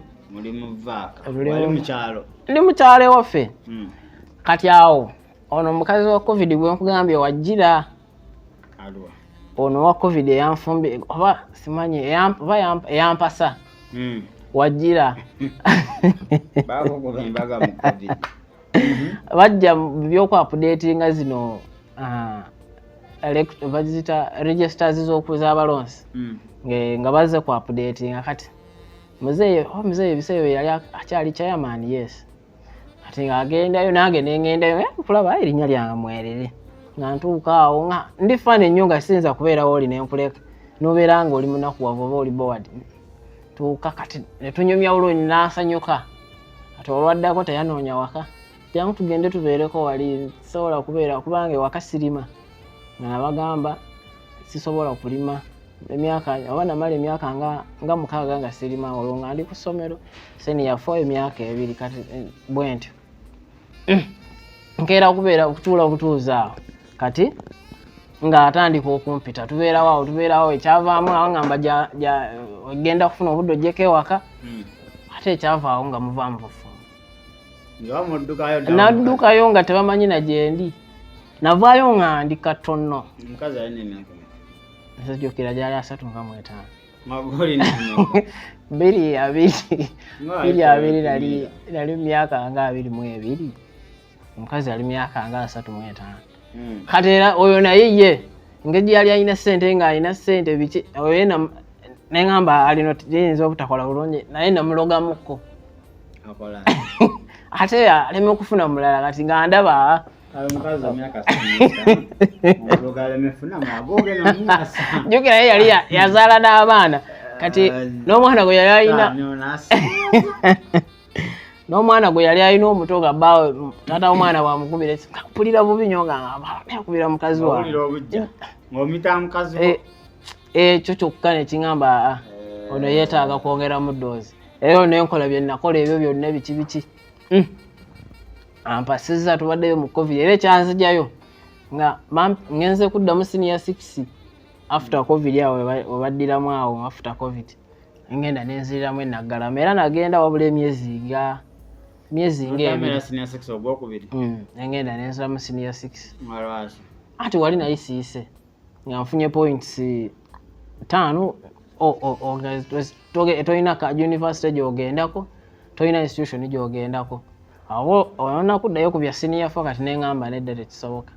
Speaker 2: ndi mukyalo ewaffe kati awo ono omukazi wa covid gwe nkugambye wajjira ono wa covid eyanfumbi oba simanyi eyampasa wajjira bajja byokwapudetinga zino bazita registers z'abalonzi nga bazze kwapudetinga kati muzeeyo ebiseeyo yali akyali chairman yes ati nga agendayo nange nengendayo kulaba erinnya lyange mwerere nga ntuuka awo nga ndifaana ennyo nga sinza kubeerawo oli nenkuleka nobeera nga oli munakuwavu oba oli board tuuka kati netunyumya bulungi nansanyuka ati olwaddako teyanoonya waka jangu tugende tubeereko wali sobola kubeera kubanga ewaka sirima nga nabagamba sisobola kulima emyaka oba namala emyaka nga 6 nga sirima olwo nga ndi ku ssomero senior 4 emyaka 2 kati bwentyo nkeera kubeera okutuula obutuuza awo kati nga atandika okumpita tubeerawo ekyavaamu awo ngamba ogenda kufuna obudde ogyeko ewaka ate ekyavaawo nga muvaamu bufumu naddukayo nga tebamanyi na gyendi navaayo nga ndi katono nsajjukira gyali 35 22 nali myaka nga 22 omukazi ali myaka nga 35 kati era oyo naye ye engeri yali alina ssente nga alina ssente biki oyo neŋŋamba alina yinza obutakola bulungi naye namulogamukko ate aleme okufuna mulala kati nga ndaba jukira ye yali yazaala n'abaana kati n'omwana gwe yali alina n'omwana gwe yali alina omuto nga bbaawe taata omwana bwamukubira mpulira bubi nnyo nga yakubira mukazi ekyo kyokka nekiŋŋamba ono yeetaaga kwongera mu ddoozi era nenkola bye nakola ebyo byonna biki ampasizza tubaddeyo mu covid era ekyanzijayo nga ngenze kuddamu senior 6 after covid awo webaddiramu awo after covid ngenda nenziriramu enaggalama era nagenda wabula emyezi ngenda nenziramu senior 6 ati wali nayisiise nga nfunye points 5 tolina ka university gyogendako tolina institution gyogendako awo onakuddayo ku bya senior 4 kati neŋŋamba nedda tekisoboka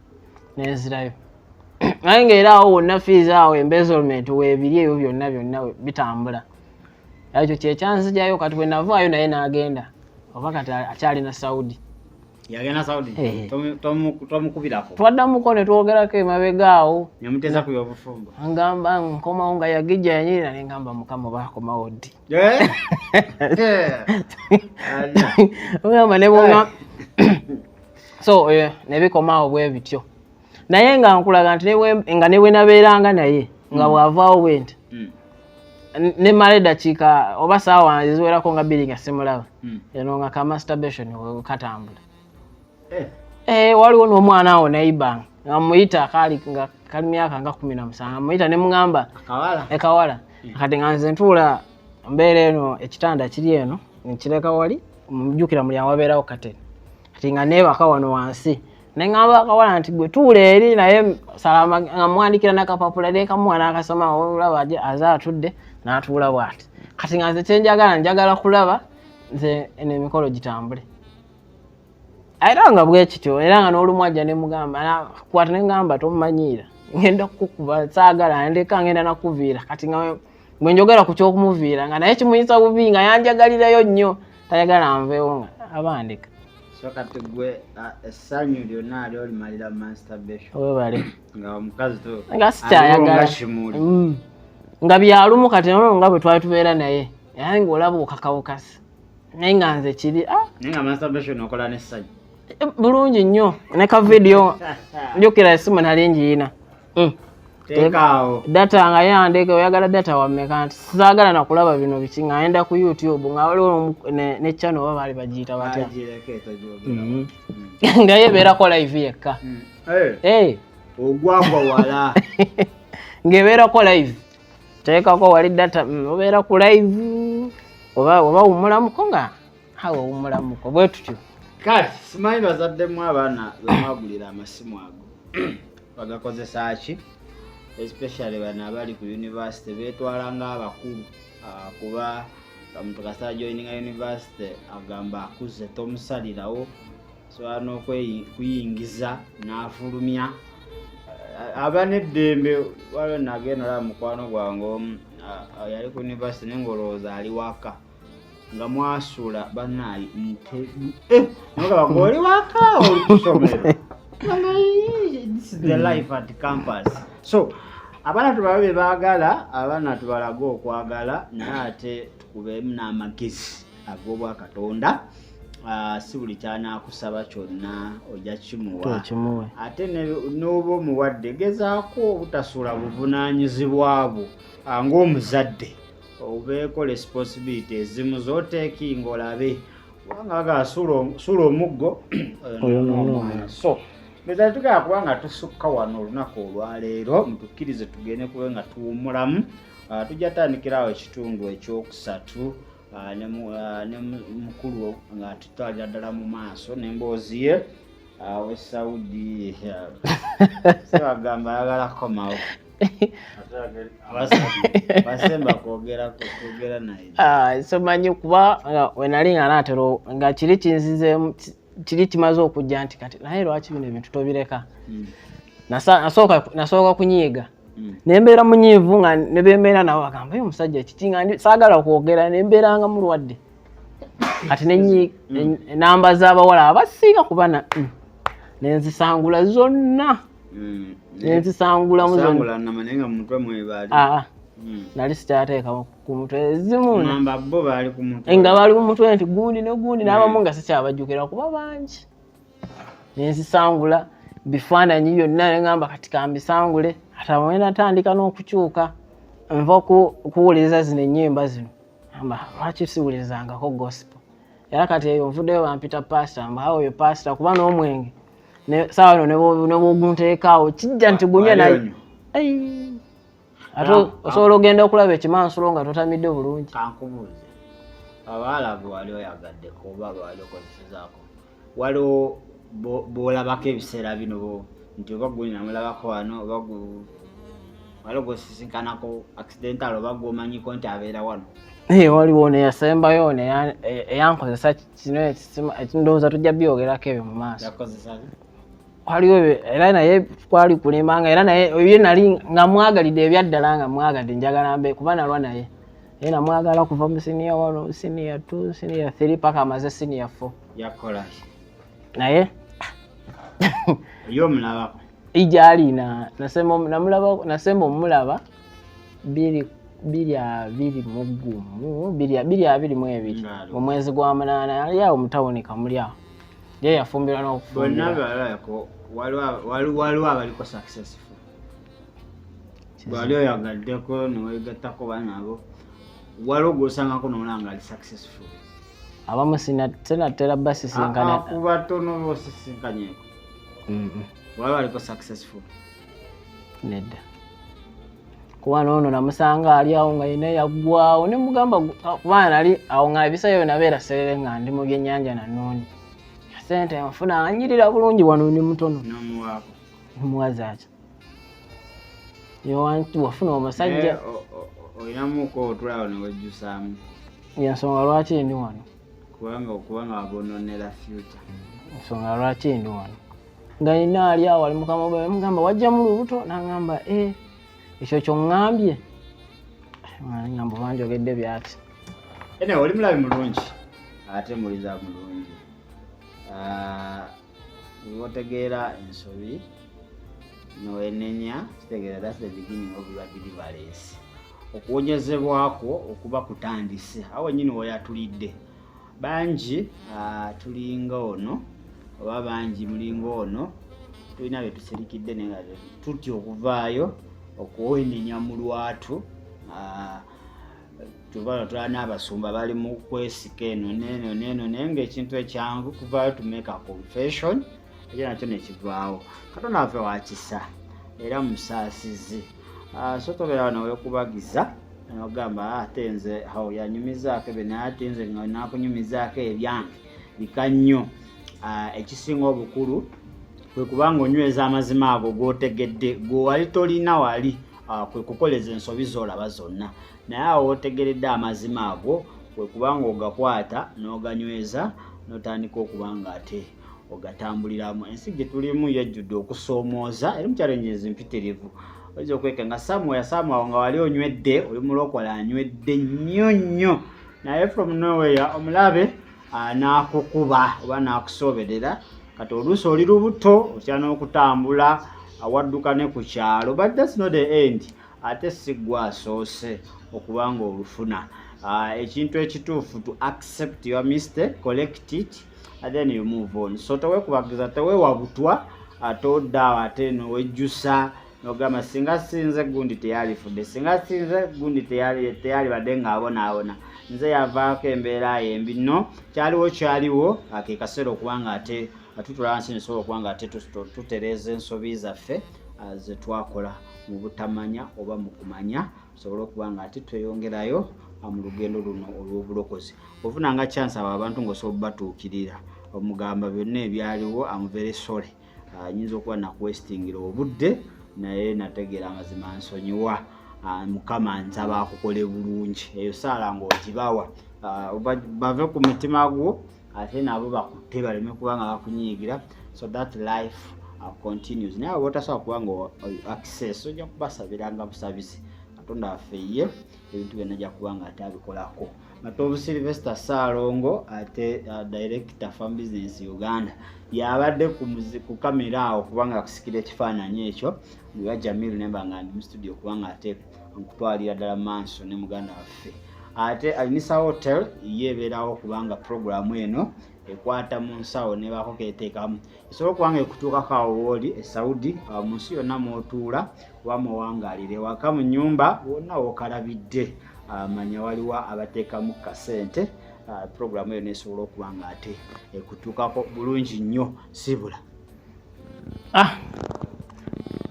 Speaker 2: nenzirayo naye ngaera awo wonna fees awo embezzlement weebiri ebyo byonna bitambula ekyo kyekyanzijayo kati bwe navaayo naye n'agenda oba kati akyalina Saudi
Speaker 1: Yagenda Saudi. Tomukubirako.
Speaker 2: Twaddamuko ne twogerako emabegaawo.
Speaker 1: Yamuteza ku yobufumbo.
Speaker 2: Angamba nkomawo nga yagijja yanyirira ne ngamba Mukama baakomawo ddi. So ne bikomawo bwe bityo. Naye nga nkulaga nti nga ne bwe nabeeranga naye nga bw'avaawo bwenti. Ne male dakiika oba ssaawa eziwerako nga 2 nga simulaba. Eno nga ka masturbation katambula. Waliwo n'omwana awo naibanga nga muyita kali myaka nga 17 muyita ne mugamba ekawala kati nga nze ntuula mbeera eno ekitanda kiri eno nkireka wali mujjukira mulyango wabeerawo kateni kati nga neebaka wano wansi ne ngamba akawala nti gwe tuula eri naye salama nga mwandikira n'akapapula neekamuwa n'akasoma olaba aze atudde n'atuula bw'ati kati nga nze njagala kulaba nze eno emikolo gitambule. Era nga bwe kityo era nga n'olumu ajja ne mugamba kwata ne ngamba tomumanyiira ngenda kukuba saagala ndeka ngenda nakuviira kati nga bwe njogera ku ky'okumuviira nga naye kimuyisa bubi nga yanjagalirayo nnyo tayagala nveewo nga abandika.
Speaker 1: So kati gwe essanyu lyonna lyolimalira masturbation.
Speaker 2: Webale.
Speaker 1: Nga omukazi to.
Speaker 2: Nga sikyayagala. Nga byalumu kati nga bwe twali tubeera naye era ng'olaba okakawukasi naye nga nze kiri
Speaker 1: naye nga masturbation okola n'essanyu.
Speaker 2: Bulungi nnyo ne ka video njukira esimu nali ngiina.
Speaker 1: Tekaawo.
Speaker 2: Data nga yandeke oyagala data wammeka nti saagala nakulaba bino biki nga yenda ku YouTube nga waliwo ne channel oba baali bagiyita batya. Nga yebeerako live yekka.
Speaker 1: Ogwagwa wala.
Speaker 2: Ng'ebeerako live. Teekako wali data obeera ku live oba wumulamuko nga awo wumulamuko bwe tutyo.
Speaker 1: Kati simanyi bazaddemu abaana bemwagulira amasimu ago bagakozesa ki especially bana abali ku university beetwala nga abakulu kuba omuntu kasala joininga university agamba akuze tomusalirawo so ano kuyingiza n'afulumya abaneddembe waliwo nagenda olaba mukwano gwange yali ku university nengolooza ali waka nga mwasuula banayi noga bagoli waka olusomero. This is the life at campus. So abaana tubabe baagala abaana tubalaga okwagala naye ate tukubeemu n'amagezi ag'obwa Katonda. Si buli ky'anaakusaba kyonna ojja kimuwa ate n'oba omuwadde gezaako obutasuula buvunaanyizibwa bwo ng'omuzadde obeeko responsibility ezimu z'oteekinga olabe kubanga agasuula omuggo n'omwana. So mbeza tugala kubanga tusukka wano olunaku olwaleero mutukkirize tugende kube nga tuwummulamu. Tujja tandikirawo ekitundu ekyokusatu ne mukulu nga tutwalira ddala mu maaso n'emboozi ye we Saudi sebagamba ayagala komawo basemba kwogera naye.
Speaker 2: So manyi kuba we nali nga naatero nga kiri kinzizeemu kiri kimaze okujja nti kati naye lwaki bino ebintu tobireka. Nasooka kunyiiga nembeera munyiivu nga ne beembeera nabo bagamba yo omusajja kiki nga saagala kwogera nembeeranga mulwadde kati enamba z'abawala abasiiga kubana nenzisangula zonna nenzisangulamu
Speaker 1: zonna naye nga mutwe mwebaali
Speaker 2: nali sikyateeka ku mutwe ezimu
Speaker 1: namba bo baali ku mutwe
Speaker 2: nga baali ku mutwe nti gundi ne gundi n'abamu nga sikyabajjukira kuba bangi nenzisangula bifaananyi byonna ne ngamba kati kambisangule ate awo natandika n'okukyuka nva kuwuliriza zino ennyimba zino amba lwaki siwulirizangako gospel era kati eyo nvuddeyo bampita pasita mba awo yo pasita kuba n'omwenge saawa no ne bwogunteekaawo kijja nti gunywa naye ate osobola ogenda okulaba ekimansulo nga totamidde bulungi.
Speaker 1: Kankubuuze abaala bwe wali oyagaddeko oba bwali okozesezaako waliwo bw'olabako ebiseera bino nti oba gwe namulabako wano oba waliwo gwosisinkanako accidental oba gw'omanyiko nti abeera wano?
Speaker 2: Waliwo neyasembayo eyankozesa kino ndowooza tujja byogerako ebyo mu maaso. Waliwo era naye twali kulembanga era naye ye nali nga mwagalidde ebyaddala nga mwagadde njagala mbe kuba nalwa naye namwagala kuva mu senior 1 senior 2 senior 3 paka amaze senior 4.
Speaker 1: Yakola
Speaker 2: naye
Speaker 1: yo mulaba
Speaker 2: ijali na nasemba omulaba 22 mu mwezi gwa munana yali awo mutawoni kamulyawo ye yafumbirwa n'okufumbira
Speaker 1: bonna balako waliwo abaliko successful bali oyagaddeko newegattako banabo waliwo gwosangako nomulanga ali successful
Speaker 2: abamu sinatera basisinkana
Speaker 1: kubatono bosisinkanyeko waliwo aliko successful
Speaker 2: nedda kuba noono namusanga ali awo nga yina yaggwawo ne mugamba kuba nali awo nga ebisayo nabeera serere nga ndi mu byennyanja nanooni sente nfuna anyirira bulungi wano ni mutono
Speaker 1: nomuwaako
Speaker 2: omuwazi ati yowanti wafuna omusajja
Speaker 1: oyinamuko otulawo newejjusaamu
Speaker 2: yensonga lwaki ndi wano
Speaker 1: kubanga wabononera future
Speaker 2: ensonga lwaki ndi wano nga nina ali awo ali mukama mugamba wajja mu lubuto nangamba ekyo kyoŋŋambye ngamba banjogedde byati
Speaker 1: ene oli mulabi mulungi ate muliza mulungi wotegeera ensobi noenenya kitegeera that's the beginning of your deliverance okuwonyezebwako okuba kutandise awo nyini woyatulidde bangi tulinga ono oba bangi mulinga ono tulina betusirikidde nenga tutya okuvaayo okuwenenya mu lwatu tubala tulana abasumba bali mu kwesika eno neno naye ngaekintu ekyangu kuvaayo to make a confession ekyo nakyo nekivaawo katonda waffe wakisa era musaasizi so tobeerawo newekubagiza nogamba ate nze awo yanyumizaako ebyo naye ate nze nga nakunyumizaako ebyange bika nnyo ekisinga obukulu kwe kubanga onyweza amazima ago gotegedde gwewali tolina wali kwe kukoleza ensobi zolaba zonna naye awo otegeredde amazima ago kwe kubanga ogakwata n'oganyweza n'otandika okubanga ate ogatambuliramu. Ensi gye tulimu yejjudde okusoomooza eri mu challenges mpitirivu oyinza okweka nga Samuel nga wali onywedde oli mulokola anywedde nnyo naye from nowhere omulabe n'akukuba oba n'akusoberera kati oluusi oli lubuto otya n'okutambula awadduka ne ku kyalo but that's not the end ate si gwe asoose okubanga olufuna ekintu ekituufu to accept your mistake, collect it and then you move on. So tewekubagiza tewewabutwa atodda ate nowejjusa nogamba singa sinze gundi teyalifudde singa sinze gundi teyali badde ng'abonaabona nze yavaako embeera embi no kyaliwo akekaseera okubanga ate tutulawansi nesobola okubanga ate tutereeza ensobi zaffe ze twakola mu butamanya oba mu kumanya tusobole okubanga ate tweyongerayo mu lugendo luno olw'obulokozi. Ofunanga chance abo abantu ng'osobola batuukirira omugamba byonna ebyaliwo very sorry nyinza okuba nakuwestingira obudde naye nategeera amazima nsonyiwa mukama nsaba akukole bulungi eyo saala ng'ogibawa bave ku mutima gwo ate nabo bakutte baleme kubanga bakunyiigira so that life continues. Naye abo otasobola kubanga access ojja kubasabiranga busabizi katonda waffe ye ebintu byonna ajja kubanga ate abikolako. Matovu Sylvester Salongo ate director Farm Business Uganda yabadde ku kamera awo kubanga akusikira ekifaananyi ekyo nga Jamiru nemba nga ndi mu studio kubanga ate nkutwalira ddala Manso ne muganda waffe ate Alinisa Hotel yebeerawo kubanga programu eno ekwata mu nsawo ne bako keteekamu esobola kubanga ekutuukako awo woli e Saudi mu nsi yonna mw'otuula wamuwangalire waka mu nnyumba wonna wokalabidde manya waliwo abateekamu kasente programu eyo nesobola okubanga ate ekutuukako bulungi nnyo sibula.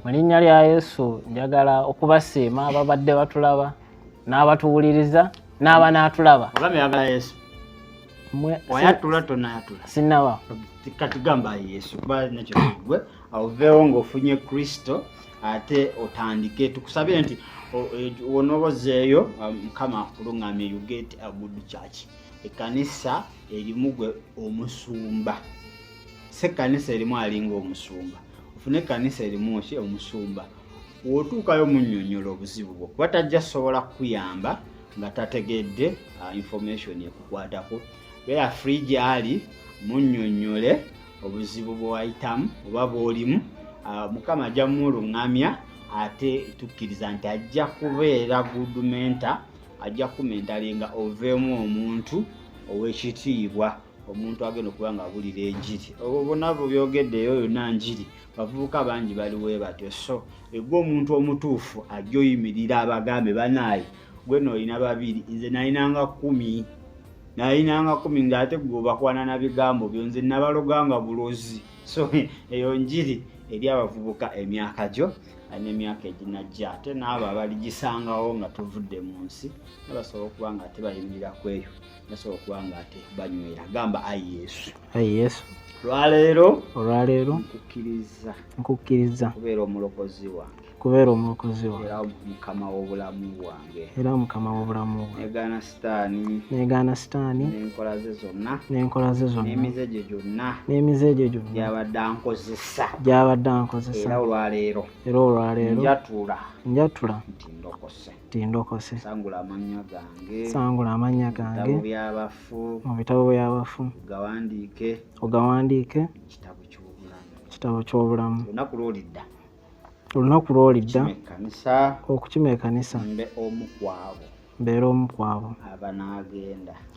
Speaker 2: Mu linnya lya Yesu njagala okubasiima ababadde batulaba n'abatuwuliriza n'aba n'atulaba.
Speaker 1: Ogambye yagala Yesu wayatula tonayatula
Speaker 2: sinnaba
Speaker 1: kati gamba Yesu kuba nakyo gwe oveewo ng'ofunye Kristo ate otandike tukusabire nti onobozeeyo Mukama akulungamye you get a good church. Ekkanisa erimu gwe omusumba se kanisa erimu alinga omusumba ofune ekkanisa erimu ki omusumba wotuukayo munnyonnyola obuzibu bwo kuba tajja sobola kuyamba nga tategedde information ekukwatako beera free gy'ali munnyonnyole obuzibu bw'oyitamu oba bw'olimu, Mukama ajja muluŋŋamya ate tukkiriza nti ajja kubeera good mentor, ajja kumentalinga oveemu omuntu ow'ekitiibwa, omuntu agenda okuba nga abulira enjiri. Obwo bonna byogeddeyo yonna njiri, bavubuka bangi baliwe batyo. So gwe omuntu omutuufu ajja oyimirira abagambe banaaye gwe n'olina 2 nze nalinanga 10 ng'ate gwe bakwana na bigambo byo nze nabaloganga bulozi. So eyo njiri eri abavubuka emyaka gyo n'emyaka eginajja, ate n'abo abaligisangawo nga tuvudde mu nsi basobola okuba nga ate bayimirira ku eyo, basobola okuba nga ate banywera. Gamba ayi Yesu olwaleero nkukkiriza kubeera omulokozi wange era mukama w'obulamu bwange, negaana sitaani n'enkola ze zonna n'emize gye gyonna gy'abadde ankozesa, era olwaleero njatula nti ndokose. Sangula amannya gange mu bitabo by'abafu ogawandiike kitabo ky'obulamu. Olunaku lw'olidda okukima ekkanisa mbeera omu kwabo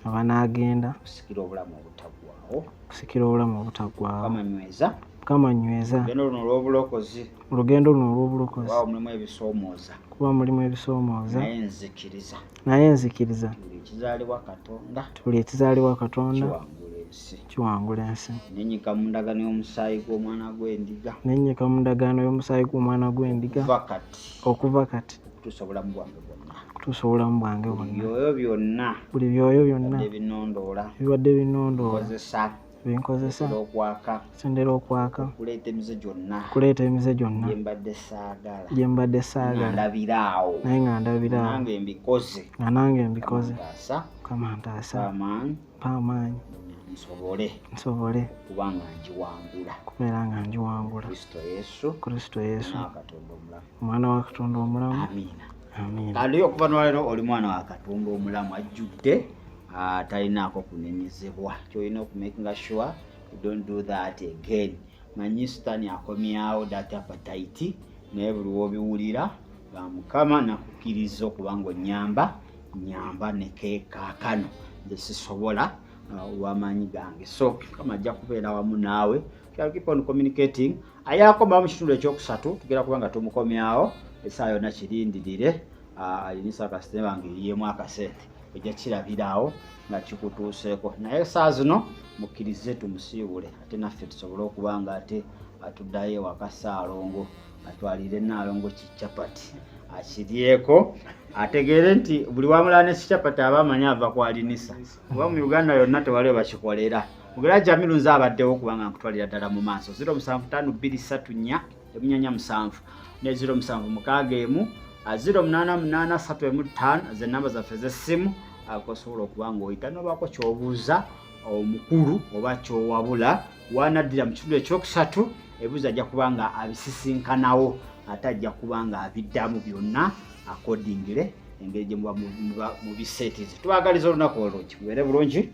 Speaker 1: abanaagenda kusikira obulamu obutaggwaawo. Mukama nyweza olugendo luno olw'obulokozi kuba mulimu ebisoomooza, naye nzikiriza buli ekizaalibwa Katonda kiwangula ensi. Nennyika mu ndagaano y'omusaayi gw'omwana gw'endiga okuva kati kutuusa obulamu bwange bwonna. Buli byoyo byonna bibadde binondoola binkozesa sendera okwaka kuleeta emize gyonna gye mbadde saagala naye nga ndabiraawo nga nange mbikoze. Mukama ntaasa mpa amaanyi nsobole kubeera nga ngiwangula. Kristo Yesu omwana wa Katonda omulamu. Amiina. Kandi okuva n'olwaleero oli mwana wa Katonda omulamu ajjudde, talinaako kunenyezebwa. Kyolina okumakinga sure you don't do that again. Manyi Sitaani akomyawo that appetite, naye buli w'obiwulira Mukama nakukkiriza okuba ng'onnyamba nekeekaakano nze sisobola olw'amaanyi gange. So Mukama ajja kubeera wamu naawe. Keep on communicating. Ayakomawo mu kitundu ekyokusatu tugenda kuba nga tumukomyawo essaawa yonna kirindirire. Alinisa akasente bange yemu akasente ojja kirabiraawo nga kikutuuseeko, naye essaawa zino mukkirize tumusiibule ate naffe tusobole okuba nga ate atuddayo ewaka Ssaalongo atwalire Nnaalongo kikyapati akiryeko, ategeere nti buli wamulala ne kikyapati aba amanyi ava ku Alinisa. Kuba mu Uganda yonna tewaliwo bakikolera. Mugera Jamiru nze abaddewo kubanga nkutwalira ddala mu maaso. 0752347 ne 076 08883 ze namba zaffe z'essimu akosobola okuba ng'oyita n'obaako ky'obuuza omukulu oba ky'owabula wanaddira mu kitundu ekyokusatu ebibuuzo ajja kuba nga abisisinkanawo ate ajja kuba nga abiddamu byonna accordingly engeri gye muba mubiseetize. Tubaagaliza olunaku olungi mubeere bulungi.